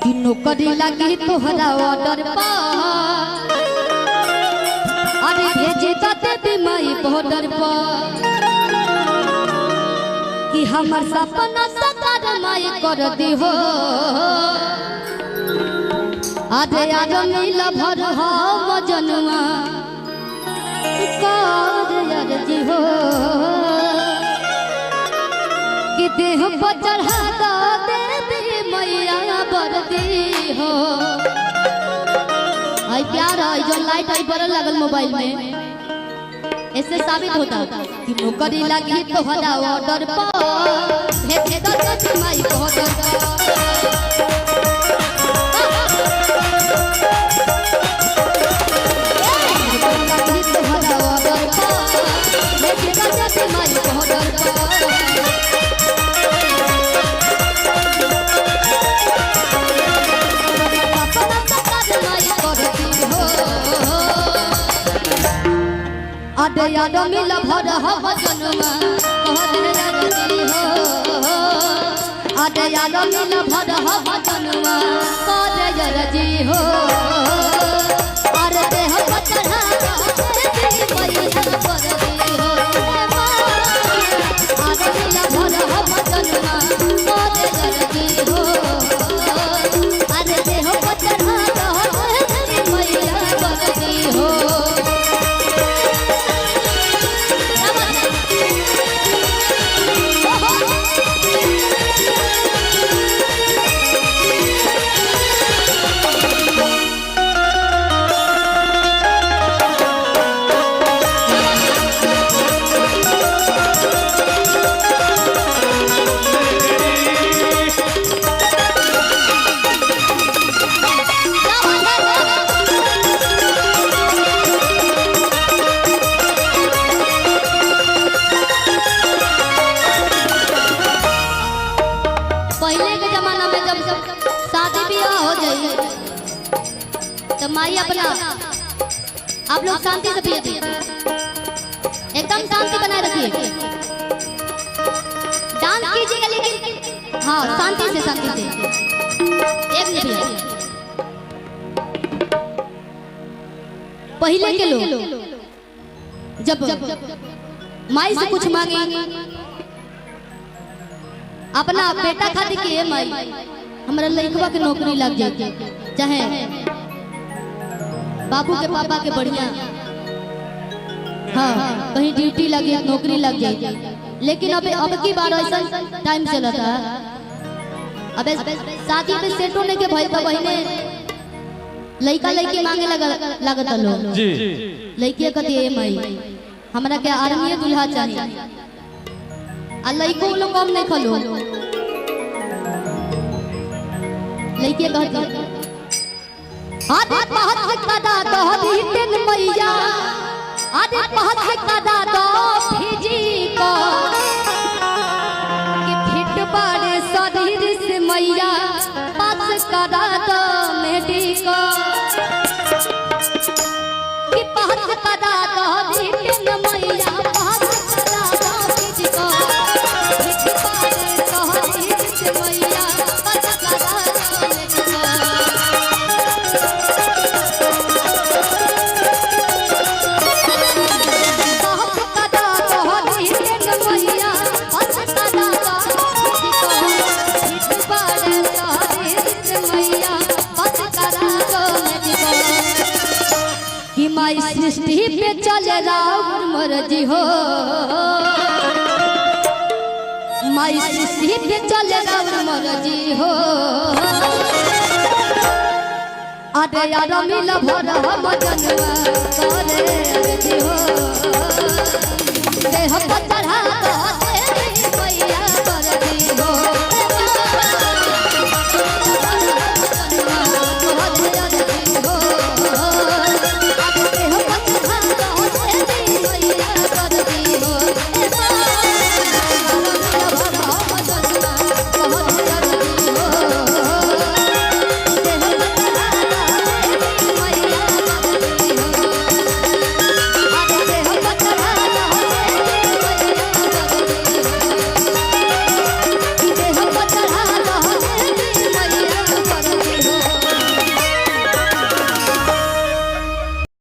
कि नौकरी लगी तोहरा ऑर्डर पर अरे भेजे देवी माई बॉर्डर पर कि हमर सपना साकार माई कर दी हो अरे यार मिल भर हो मजनुआ कर यार जी हो कि देह पर चढ़ा दो देवी मैया बरदी हो। आई प्यार है जो लाइट आई बरल लगल मोबाइल में ऐसे साबित होता कि नौकरी लगी तोहरा ऑर्डर पर भेजे देवी माई बॉर्डर पर अरे याद मिल भर हो जनुआ कहते हो अरे याद मिल भर हो जनुआ कहते जी हो अरे देह चढ़ा तो माई अपना आप लोग शांति से पिए एकदम शांति बनाए रखिए डांस कीजिएगा लेकिन हाँ शांति से एक मिनट पहले के लोग जब माई से कुछ मांगे अपना बेटा खातिर के माई हमारा लड़कवा के नौकरी लग जाए चाहे बाबू के पापा के बढ़िया हाँ कहीं ड्यूटी लगी नौकरी लग जाए लेकिन अब की बार ऐसा टाइम चला था अब शादी में सेट होने के भय तो बहने लड़का लड़की मांगे लगत लोग लड़की कहती माई हमरा के आर्मी दुल्हा चाहिए आ लड़को लोग कम नहीं खलो लड़की कहती आदि पहत कदा दो दिन मैया आदि पहत कदा दो फिजी को कि फिट बारे शरीर से मैया पास कदा दो मेडिको कि पहत कदा दो दिन मैया पास कदा दो फिजी को फिट बारे शरीर से मैया पास कदा दो मेडिको माई सृष्टि पे चले राम मर्जी हो माई सृष्टि पे चले राम मर्जी हो अरे यार मिल भर हम जनुआ करे अर्जी हो देह पर चढ़ा दो देवी मैया बरदी हो